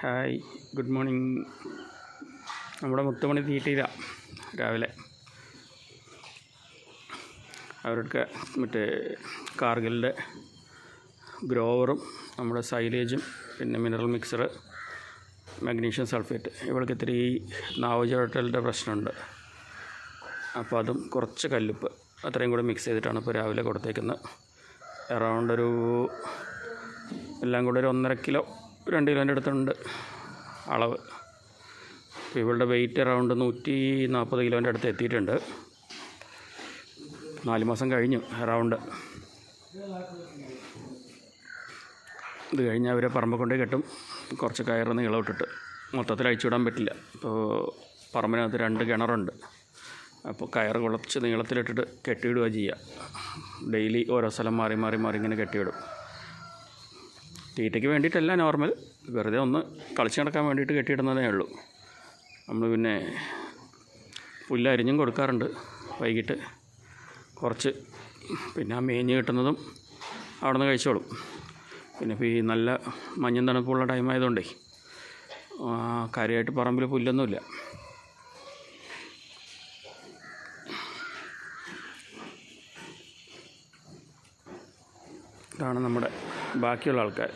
Hi, good morning. നമ്മുടെ മുത്തുമണി തീറ്റയില്ല രാവിലെ. അവർക്ക് മറ്റേ കാർഗിലിൻ്റെ ഗ്രോവറും നമ്മുടെ സൈലേജും പിന്നെ മിനറൽ മിക്സർ, മഗ്നീഷ്യം സൾഫേറ്റ്. ഇവൾക്ക് ഇത്തിരി നാവ് ചുഴറ്റലിൻ്റെ പ്രശ്നമുണ്ട്. അപ്പോൾ അതും കുറച്ച് കല്ലുപ്പ് അത്രയും കൂടെ മിക്സ് ചെയ്തിട്ടാണ് ഇപ്പോൾ രാവിലെ കൊടുത്തേക്കുന്നത്. അറൗണ്ട് എല്ലാം കൂടെ ഒരു 1.5 കിലോ 2 കിലോൻ്റെ അടുത്തുണ്ട് അളവ്. ഇപ്പോൾ ഇവളുടെ വെയിറ്റ് അറൗണ്ട് 140 കിലോൻ്റെ അടുത്ത് എത്തിയിട്ടുണ്ട്. 4 മാസം കഴിഞ്ഞു അറൗണ്ട്. ഇത് കഴിഞ്ഞ് അവരെ പറമ്പ് കൊണ്ടേ കെട്ടും. കുറച്ച് കയറ് നീളമിട്ടിട്ട് മൊത്തത്തിൽ അഴിച്ചുവിടാൻ പറ്റില്ല. ഇപ്പോൾ പറമ്പിനകത്ത് 2 കിണറുണ്ട്. അപ്പോൾ കയറ് കുറച്ച് നീളത്തിലിട്ടിട്ട് കെട്ടിയിടുക ചെയ്യുക. ഡെയിലി ഓരോ സ്ഥലം മാറി ഇങ്ങനെ കെട്ടിയിടും. തീറ്റയ്ക്ക് വേണ്ടിയിട്ടല്ല, നോർമൽ വെറുതെ ഒന്ന് കളിച്ച് നടക്കാൻ വേണ്ടിയിട്ട് കെട്ടിയിടുന്നതേ ഉള്ളൂ. നമ്മൾ പിന്നെ പുല്ല് അരിഞ്ഞും കൊടുക്കാറുണ്ട് വൈകിട്ട് കുറച്ച്. പിന്നെ ആ മേഞ്ഞ് കിട്ടുന്നതും അവിടെ നിന്ന് കഴിച്ചോളും. പിന്നെ ഇപ്പോൾ ഈ നല്ല മഞ്ഞും തണുപ്പുള്ള ടൈമായതുകൊണ്ടേ കാര്യമായിട്ട് പറമ്പിൽ പുല്ലൊന്നുമില്ല. ഇതാണ് നമ്മുടെ ബാക്കിയുള്ള ആൾക്കാർ.